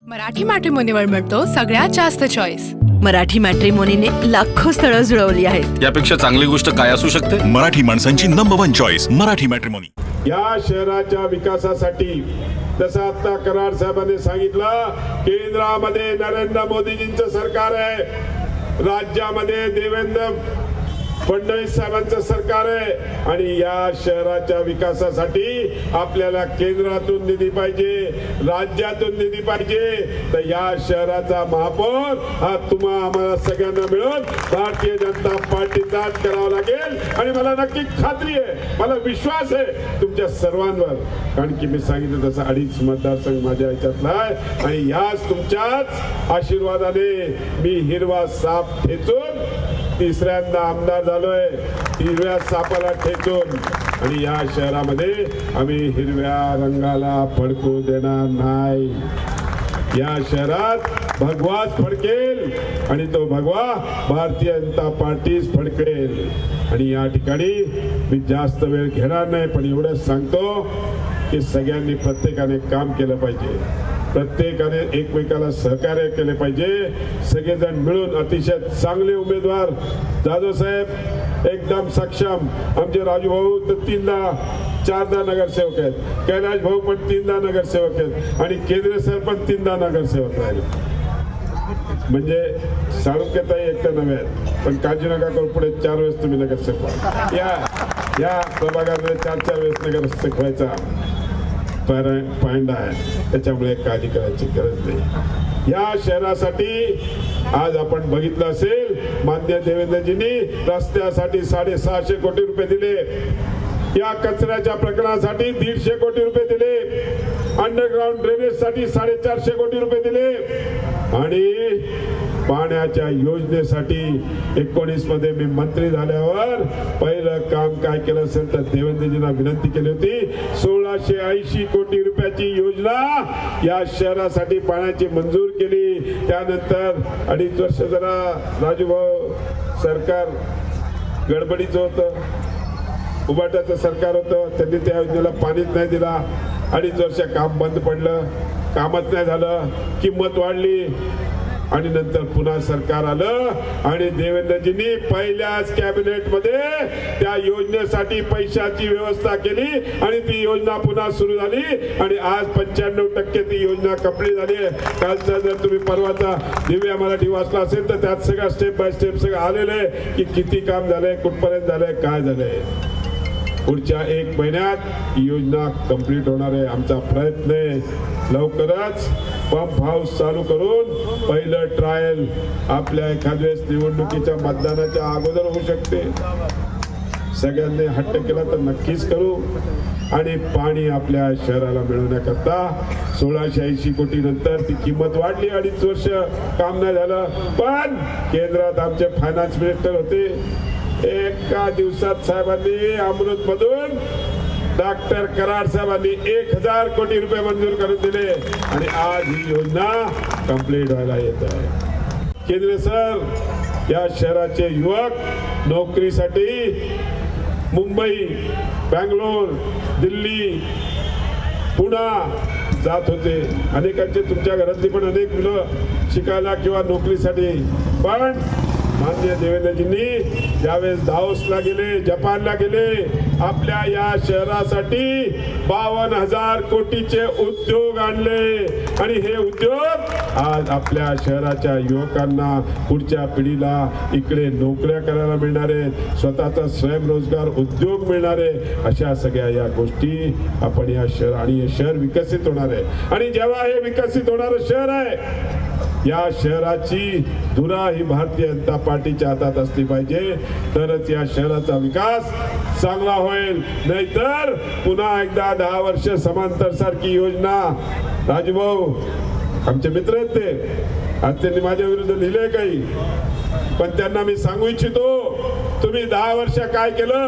मराठी मॅट्रिमोनीवर मिळतो सगळ्यात जास्त चॉईस। मराठी मॅट्रिमोनीने लाखो स्थळं जुळवली आहेत। यापेक्षा चांगली गोष्ट काय असू शकते? मराठी माणसांची नंबर 1 चॉईस मराठी मॅट्रिमोनी। या शहराच्या विकासासाठी जसं आता कराड साहेबांनी सांगितलं, केंद्रामध्ये नरेंद्र मोदीजींचं सरकार आहे, राज्यामध्ये देवेंद्र फडणवीस साहेबांचं सरकार आहे आणि या शहराच्या विकासासाठी आपल्याला केंद्रातून निधी पाहिजे, राज्यातून निधी पाहिजे। तर या शहराचा महापौर हा आम्हाला सगळ्यांना मिळून भारतीय जनता पार्टीचाच करावा लागेल आणि मला नक्की खात्री आहे, मला विश्वास आहे तुमच्या सर्वांवर, कारण की मी सांगितलं तसं 2.5 मतदारसंघ माझ्या याच्यातला आहे आणि याच तुमच्याच आशीर्वादाने मी हिरवा साप ठेचून तिसऱ्यांदा आमदार झालोय, हिरव्या सापाला ठेचून। आणि या शहरामध्ये आम्ही हिरव्या रंगाला फडकू देणार नाही। या शहरात भगवाच फडकेल आणि तो भगवा भारतीय जनता पार्टीच फडकेल। आणि या ठिकाणी मी जास्त वेळ घेणार नाही, पण एवढंच सांगतो की सगळ्यांनी प्रत्येकाने काम केलं पाहिजे, प्रत्येकाने एकमेकाला सहकार्य केले पाहिजे। सगळेजण मिळून अतिशय चांगले उमेदवार, जाधव साहेब एकदम सक्षम, आमचे राजू भाऊ तर 4दा नगरसेवक आहेत, कैलाश भाऊ पण 3दा नगरसेवक आहेत आणि केंद्रे सर पण 3दा नगरसेवक राहिले। म्हणजे साळुंकेताई एकट्या नव्हे आहेत, पण काळजी नका करू, पुढे 4 वेळेस तुम्ही नगरसेवक या प्रभागामध्ये 4 वेळेस नगरसेवक व्हायचा पायंडा आहे, त्याच्यामुळे काळजी करायची गरज नाही। या शहरासाठी आज आपण बघितलं असेल, माननीय देवेंद्रजींनी रस्त्यासाठी 650 कोटी रुपये दिले, या कचऱ्याच्या प्रकरणासाठी 150 कोटी रुपये दिले, अंडरग्राउंड ड्रेनेज साठी 450 कोटी रुपये दिले आणि पाण्याच्या योजनेसाठी 19 मध्ये मी मंत्री झाल्यावर पहिलं काम काय केलं असेल तर देवेंद्रजींना विनंती केली होती, 1680 कोटी रुपयाची योजना या शहरासाठी पाण्याची मंजूर केली। त्यानंतर 2.5 वर्ष जरा राजूभाऊ सरकार गडबडीचं होतं, उभाट्याचं सरकार होतं, त्यांनी त्या योजनेला पाणीच नाही दिला, 2.5 वर्ष काम बंद पडलं, कामच नाही झालं, किंमत वाढली आणि नंतर पुन्हा सरकार आलं आणि देवेंद्रजींनी पहिल्याच कॅबिनेट मध्ये त्या योजनेसाठी पैशाची व्यवस्था केली आणि ती योजना पुन्हा सुरू झाली आणि आज 95% ती योजना कंप्लीट झाली आहे। कालचा जर तुम्ही परवाचा दिव्या मराठी वाचला असेल तर त्यात सगळं स्टेप बाय स्टेप सगळं आलेलं आहे की किती काम झालंय, कुठपर्यंत झालंय, काय झालंय। पुढच्या 1 महिन्यात ही योजना कंप्लीट होणार आहे। आमचा प्रयत्न आहे लवकरच पंप हाऊस चालू करून पहिलं ट्रायल आपल्या एखाद्या निवडणुकीच्या मतदानाच्या अगोदर होऊ शकते। सगळ्यांनी हट्ट केला तर नक्कीच करू आणि पाणी आपल्या शहराला मिळवण्याकरता 1680 कोटी नंतर ती किंमत वाढली, 2.5 वर्ष काम नाही झालं, पण केंद्रात आमचे फायनान्स मिनिस्टर होते, एका दिवसात साहेबांनी अमृत मधून डॉक्टर कराड साहेबांनी 1000 कोटी रुपये मंजूर करून दिले आणि आज ही योजना कंप्लीट व्हायला येत आहे। केंद्र सर या शहराचे युवक नोकरीसाठी मुंबई, बँगलोर, दिल्ली, पुणे जात होते, अनेकांचे तुमच्या घरातली पण अनेक मुलं शिकायला किंवा नोकरीसाठी, पण माननीय देवेंद्रजींनी ज्यावेळेस दाओसला गेले, जपानला गेले, आपल्या या शहरासाठी 52,000 कोटीचे उद्योग आणले आणि हे उद्योग आज आपल्या शहराच्या युवकांना, पुढच्या पिढीला इकडे नोकऱ्या करायला मिळणार आहे, स्वतःचा स्वयंरोजगार उद्योग मिळणार आहे। अशा सगळ्या या गोष्टी आपण या शहर आणि हे शहर विकसित होणार आहे आणि जेव्हा हे विकसित होणारं शहर आहे, या शहराची धुरा ही भारतीय जनता पार्टीच्या हातात असली पाहिजे, तरच या शहराचा विकास चांगला होईल। नाहीतर पुन्हा एकदा 10 वर्ष समांतर सारखी योजना, राजूभाऊ आमचे मित्र आहेत ते, आज त्यांनी माझ्या विरुद्ध लिहिले काही, पण त्यांना मी सांगू इच्छितो, तुम्ही 10 वर्ष काय केलं,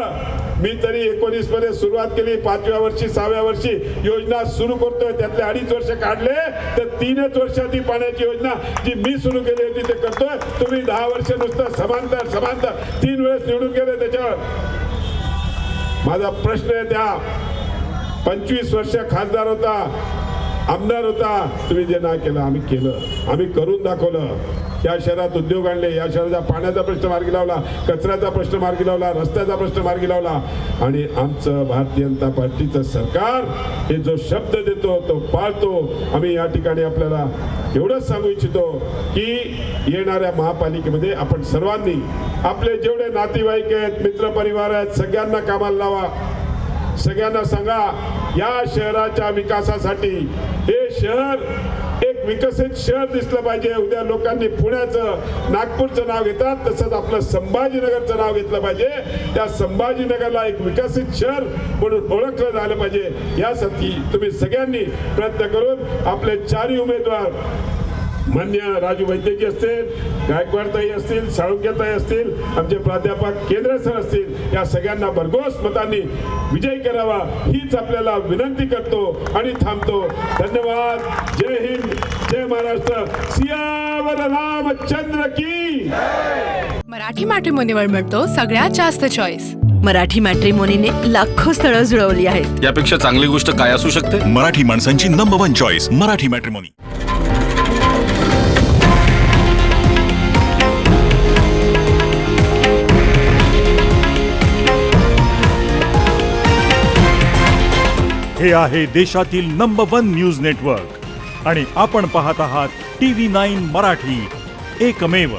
मी तरी 19 मध्ये सुरुवात केली, 5व्या वर्षी 6व्या वर्षी योजना सुरू करतोय, त्यातले 2.5 वर्ष काढले तर 3च वर्षात ही पाण्याची योजना जी मी सुरू केली होती ते करतोय। तुम्ही 10 वर्ष नुसतं समांतर 3 वेळेस निवडून गेले। त्याच्यावर माझा प्रश्न आहे, त्या 25 वर्ष खासदार होता, आमदार होता, तुम्ही जे नाही केलं आम्ही केलं, आम्ही करून दाखवलं. या शहरात उद्योग आणले, या शहराचा पाण्याचा प्रश्न मार्गी लावला, कचऱ्याचा प्रश्न मार्गी लावला, रस्त्याचा प्रश्न मार्गी लावला. आणि आमचं भारतीय जनता पार्टीचं सरकार हे जो शब्द देतो तो पाळतो. आम्ही या ठिकाणी आपल्याला एवढंच सांगू इच्छितो की येणाऱ्या महापालिकेमध्ये आपण सर्वांनी आपले जेवढे नातेवाईक आहेत, मित्रपरिवार आहेत, सगळ्यांना कामाला लावा. सगळ्यांना सांगा या शहराच्या विकासासाठी हे शहर एक विकसित शहर दिसलं पाहिजे. उद्या लोकांनी पुण्याचं, नागपूरचं नाव घेतात, तसंच आपलं संभाजीनगरचं नाव घेतलं पाहिजे. त्या संभाजीनगरला एक विकसित शहर म्हणून ओळखलं झालं पाहिजे. यासाठी तुम्ही सगळ्यांनी प्रयत्न करून आपले चारही उमेदवार मान्य राजू वैद्यकीय असतील, गायकवाडताई असतील, साळुंकेताई असतील, आमचे प्राध्यापक केंद्र सर असतील, या सगळ्यांना भरघोस मतांनी विजयी करावा हीच आपल्याला विनंती करतो आणि थांबतो. धन्यवाद. जय हिंद, जय महाराष्ट्र. सियावर रामचंद्र की. मराठी मॅट्रिमोनीवर मिळतो सगळ्यात जास्त चॉईस. मराठी मॅट्रिमोनीने लाखो स्थळं जुळवली आहेत. यापेक्षा चांगली गोष्ट काय असू शकते? मराठी माणसांची नंबर 1 चॉईस मराठी मॅट्रिमोनी. हे आहे देशातील नंबर 1 न्यूज नेटवर्क आणि आपण पाहत आहात TV9 मराठी, एकमेव.